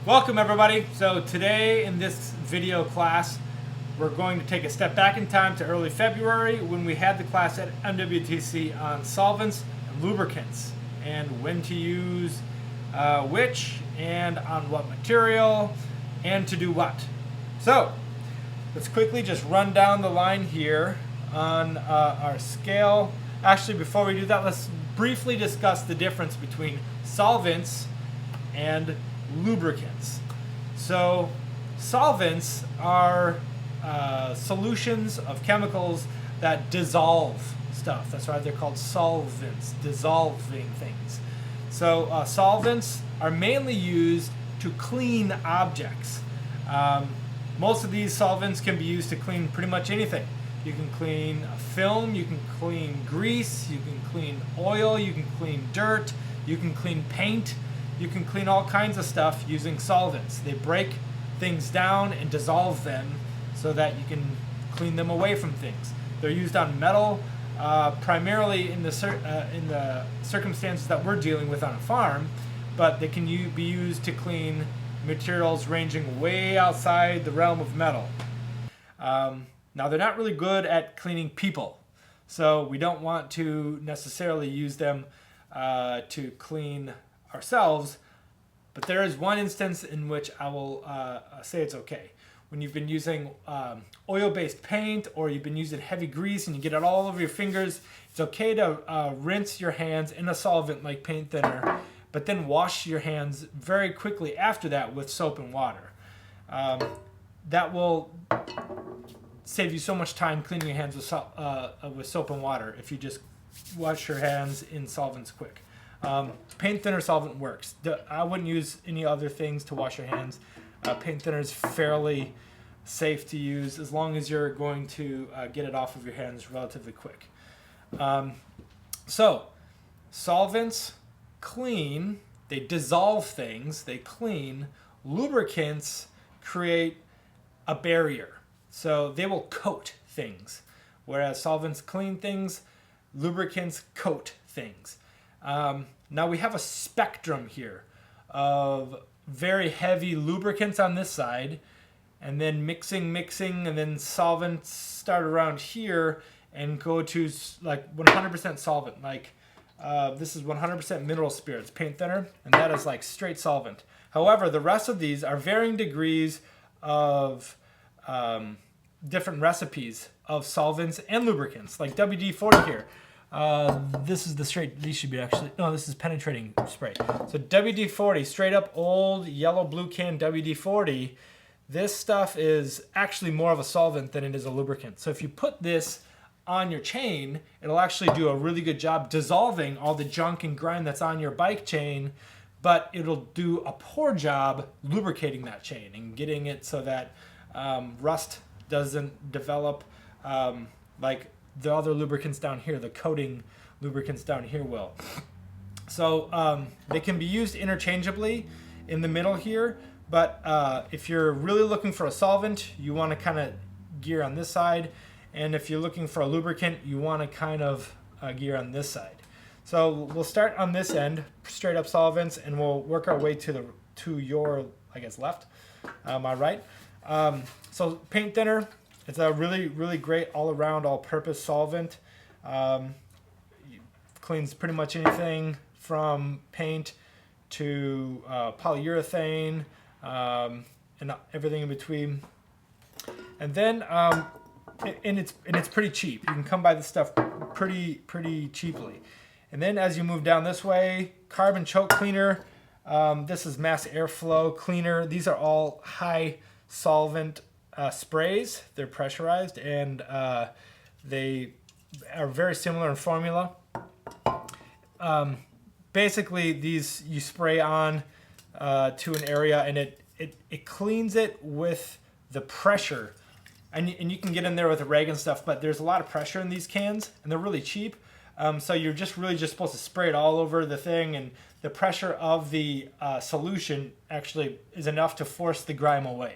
Welcome everybody. So today in this video class, we're going to take a step back in time to early February when we had the class at MWTC on solvents and lubricants and when to use which and on what material and to do what. So let's quickly just run down the line here on our scale. Actually, before we do that, let's briefly discuss the difference between solvents and lubricants. So solvents are solutions of chemicals that dissolve stuff. That's why they're called solvents, dissolving things. So solvents are mainly used to clean objects. Most of these solvents can be used to clean pretty much anything. You can clean film, you can clean grease, you can clean oil, you can clean dirt, you can clean paint. You can clean all kinds of stuff using solvents. They break things down and dissolve them so that you can clean them away from things. They're used on metal, primarily in the circumstances that we're dealing with on a farm, but they can be used to clean materials ranging way outside the realm of metal. Now, they're not really good at cleaning people, so we don't want to necessarily use them to clean ourselves, but there is one instance in which I will say it's okay. When you've been using oil-based paint or you've been using heavy grease and you get it all over your fingers, it's okay to rinse your hands in a solvent like paint thinner, but then wash your hands very quickly after that with soap and water. That will save you so much time cleaning your hands with soap and water if you just wash your hands in solvents quick. Paint thinner solvent works. I wouldn't use any other things to wash your hands. Paint thinner is fairly safe to use as long as you're going to get it off of your hands relatively quick. So solvents clean, they dissolve things, they clean. Lubricants create a barrier. So they will coat things. Whereas solvents clean things, lubricants coat things. Now we have a spectrum here of very heavy lubricants on this side, and then mixing, and then solvents start around here and go to like 100% solvent. Like this is 100% mineral spirits, paint thinner, and that is like straight solvent. However, the rest of these are varying degrees of different recipes of solvents and lubricants, like WD-40 here. This is the straight, these should be actually, no, this is penetrating spray. So WD-40, straight up old yellow blue can WD-40, this stuff is actually more of a solvent than it is a lubricant. So if you put this on your chain, it'll actually do a really good job dissolving all the junk and grime that's on your bike chain, but it'll do a poor job lubricating that chain and getting it so that rust doesn't develop like the other lubricants down here, the coating lubricants down here will. So they can be used interchangeably in the middle here, but if you're really looking for a solvent, you want to kind of gear on this side, and if you're looking for a lubricant, you want to kind of gear on this side. So we'll start on this end, straight up solvents, and we'll work our way to your, I guess, left, my right. So paint thinner. It's a really, really great all-around, all-purpose solvent. Cleans pretty much anything from paint to polyurethane and everything in between. And then, and it's pretty cheap. You can come by this stuff pretty cheaply. And then as you move down this way, carbon choke cleaner. This is mass airflow cleaner. These are all high solvent sprays. They're pressurized and they are very similar in formula. Basically, these you spray on to an area and it cleans it with the pressure. And you can get in there with a rag and stuff, but there's a lot of pressure in these cans and they're really cheap. So you're really just supposed to spray it all over the thing, and the pressure of the solution actually is enough to force the grime away.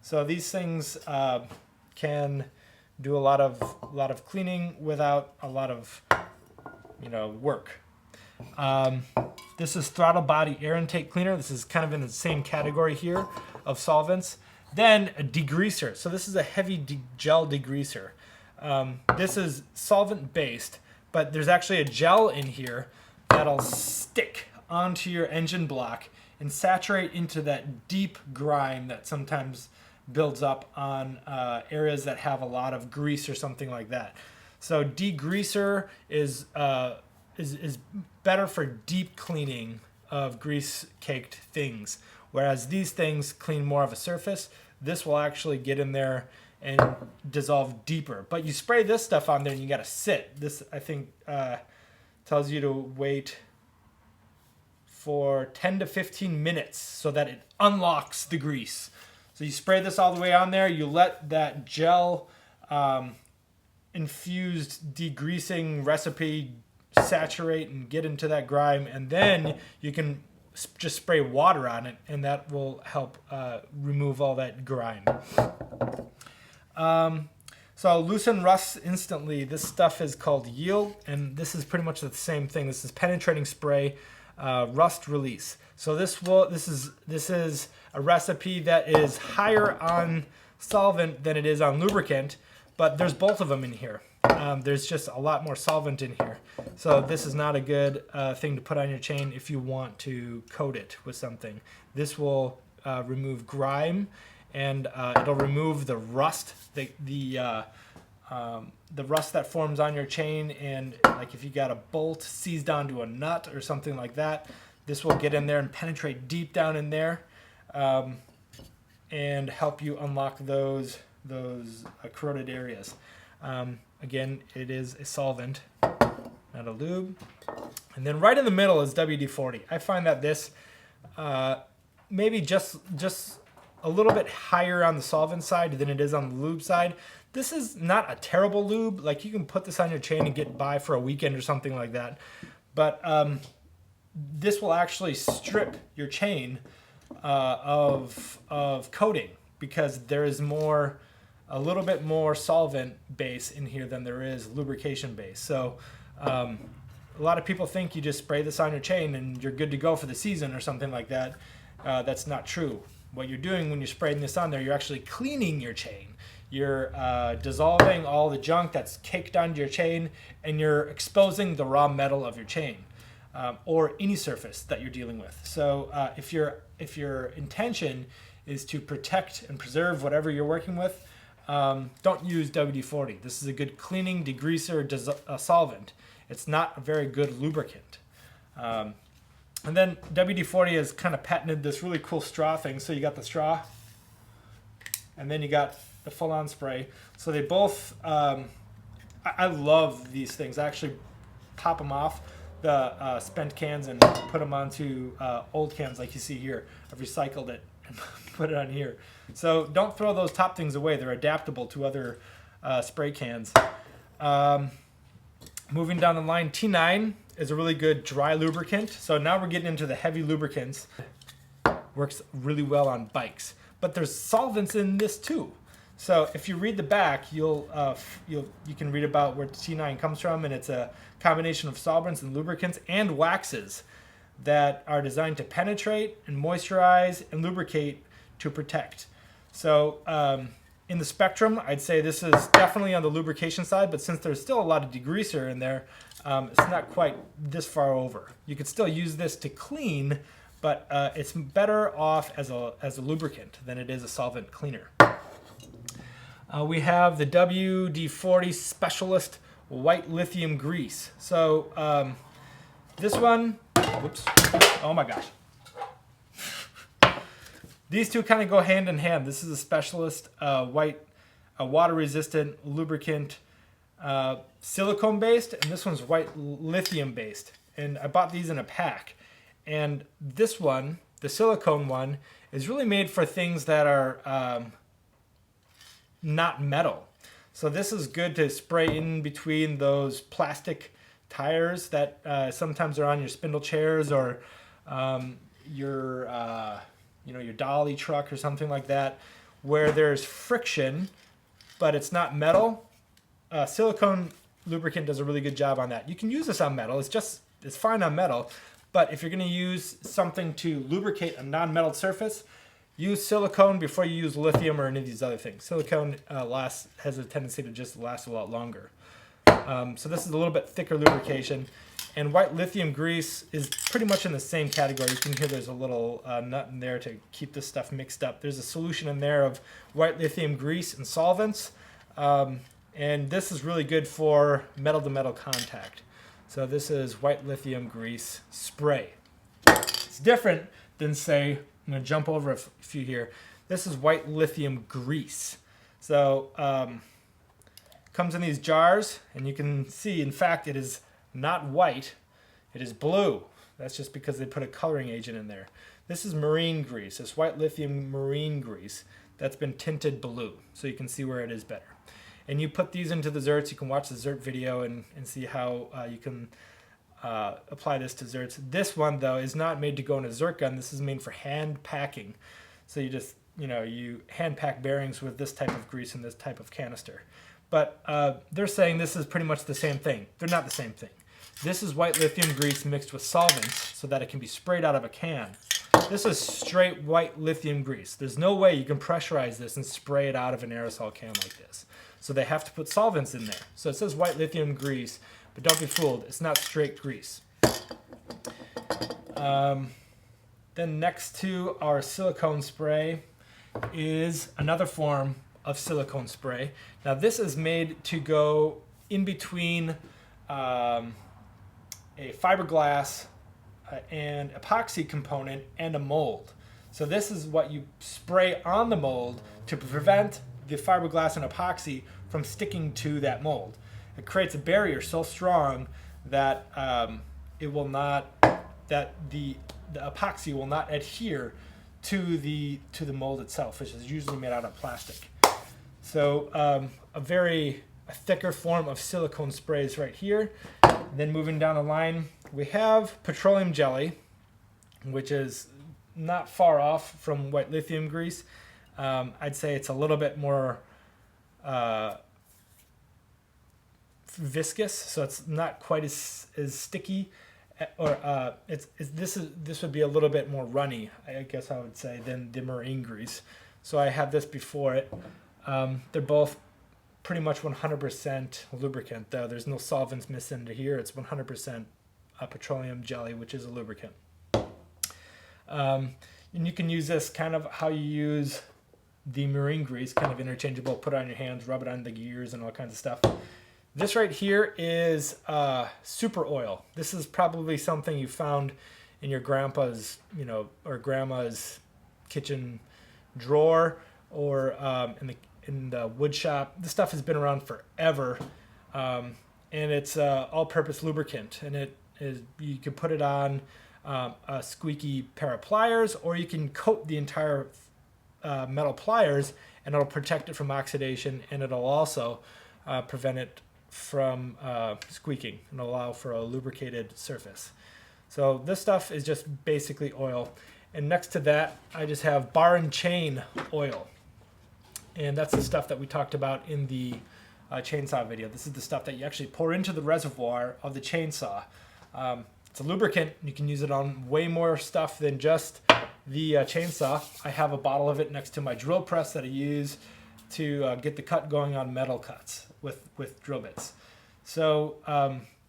So these things can do a lot of cleaning without a lot of work. This is throttle body air intake cleaner. This is kind of in the same category here of solvents. Then a degreaser. So this is a heavy gel degreaser. This is solvent based, but there's actually a gel in here that'll stick onto your engine block and saturate into that deep grime that sometimes builds up on areas that have a lot of grease or something like that. So degreaser is better for deep cleaning of grease-caked things, whereas these things clean more of a surface. This will actually get in there and dissolve deeper. But you spray this stuff on there and you gotta sit. This, I think, tells you to wait for 10 to 15 minutes so that it unlocks the grease. So you spray this all the way on there, you let that gel infused degreasing recipe saturate and get into that grime, and then you can just spray water on it and that will help remove all that grime. So loosen rust instantly. This stuff is called Yield, and this is pretty much the same thing. This is penetrating spray rust release. So this is a recipe that is higher on solvent than it is on lubricant, but there's both of them in here. There's just a lot more solvent in here. So this is not a good thing to put on your chain if you want to coat it with something. This will remove grime, and it'll remove the rust, the rust that forms on your chain, and like if you got a bolt seized onto a nut or something like that, this will get in there and penetrate deep down in there and help you unlock those corroded areas. Again, it is a solvent, not a lube. And then right in the middle is WD-40. I find that this maybe just a little bit higher on the solvent side than it is on the lube side. This is not a terrible lube. Like, you can put this on your chain and get by for a weekend or something like that. But this will actually strip your chain of coating, because there is a little bit more solvent base in here than there is lubrication base. So a lot of people think you just spray this on your chain and you're good to go for the season or something like that. That's not true. What you're doing when you're spraying this on there, you're actually cleaning your chain. You're dissolving all the junk that's caked onto your chain, and you're exposing the raw metal of your chain or any surface that you're dealing with. So if your intention is to protect and preserve whatever you're working with, don't use WD-40. This is a good cleaning degreaser solvent. It's not a very good lubricant. And then WD-40 has kind of patented this really cool straw thing. So you got the straw, and then you got the full-on spray. So they both, I love these things. I actually pop them off the spent cans and put them onto old cans like you see here. I've recycled it and put it on here. So don't throw those top things away. They're adaptable to other spray cans. Moving down the line, T9 is a really good dry lubricant. So now we're getting into the heavy lubricants. Works really well on bikes. But there's solvents in this too. So if you read the back, you can read about where T9 comes from, and it's a combination of solvents and lubricants and waxes that are designed to penetrate and moisturize and lubricate to protect. So in the spectrum, I'd say this is definitely on the lubrication side, but since there's still a lot of degreaser in there, it's not quite this far over. You could still use this to clean, but it's better off as a lubricant than it is a solvent cleaner. We have the WD-40 Specialist White Lithium Grease. So this one, whoops, oh my gosh. These two kind of go hand in hand. This is a Specialist water-resistant lubricant, silicone-based, and this one's white lithium-based. And I bought these in a pack. And this one, the silicone one, is really made for things that are not metal. So this is good to spray in between those plastic tires that sometimes are on your spindle chairs or your dolly truck or something like that, where there's friction, but it's not metal. Silicone lubricant does a really good job on that. You can use this on metal. It's fine on metal, But if you're going to use something to lubricate a non-metal surface, use silicone before you use lithium or any of these other things. Silicone has a tendency to just last a lot longer. So this is a little bit thicker lubrication. And white lithium grease is pretty much in the same category. You can hear there's a little nut in there to keep this stuff mixed up. There's a solution in there of white lithium grease and solvents. And this is really good for metal-to-metal contact. So this is white lithium grease spray. It's different than, say, I'm going to jump over a few here. This is white lithium grease. So comes in these jars, and you can see, in fact, it is not white, it is blue. That's just because they put a coloring agent in there. This is marine grease. This white lithium marine grease that's been tinted blue, so you can see where it is better. And you put these into the zerts. You can watch the zert video and see how you can apply this to zerts. This one, though, is not made to go in a zert gun. This is made for hand packing. So you just, you hand pack bearings with this type of grease and this type of canister. But they're saying this is pretty much the same thing. They're not the same thing. This is white lithium grease mixed with solvents so that it can be sprayed out of a can. This is straight white lithium grease. There's no way you can pressurize this and spray it out of an aerosol can like this. So they have to put solvents in there. So it says white lithium grease, but don't be fooled. It's not straight grease. Then next to our silicone spray is another form of silicone spray. Now this is made to go in between a fiberglass and epoxy component and a mold. So this is what you spray on the mold to prevent the fiberglass and epoxy from sticking to that mold. It creates a barrier so strong that it will not, that the epoxy will not adhere to the mold itself, which is usually made out of plastic. So a thicker form of silicone sprays right here. Then moving down the line, we have petroleum jelly, which is not far off from white lithium grease. I'd say it's a little bit more viscous, so it's not quite as sticky, or this would be a little bit more runny, I guess I would say, than the marine grease. So I have this before it. They're both pretty much 100% lubricant, though. There's no solvents mixed into here. It's 100% petroleum jelly, which is a lubricant. And you can use this kind of how you use the marine grease, kind of interchangeable. Put it on your hands, rub it on the gears and all kinds of stuff. This right here is super oil. This is probably something you found in your grandpa's, or grandma's kitchen drawer, or in the wood shop. This stuff has been around forever, and it's all-purpose lubricant. And you can put it on a squeaky pair of pliers, or you can coat the entire metal pliers, and it'll protect it from oxidation, and it'll also prevent it from squeaking and allow for a lubricated surface. So this stuff is just basically oil. And next to that, I just have bar and chain oil. And that's the stuff that we talked about in the chainsaw video. This is the stuff that you actually pour into the reservoir of the chainsaw. It's a lubricant. You can use it on way more stuff than just the chainsaw. I have a bottle of it next to my drill press that I use to get the cut going on metal cuts with drill bits. So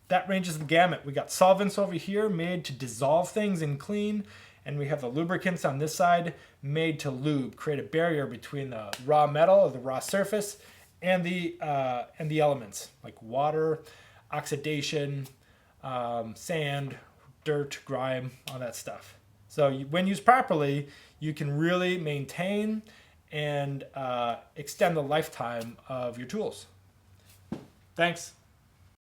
that ranges the gamut. We got solvents over here made to dissolve things and clean, and we have the lubricants on this side made to lube, create a barrier between the raw metal or the raw surface and the elements like water, oxidation, sand, dirt, grime, all that stuff. So when used properly, you can really maintain and extend the lifetime of your tools. Thanks.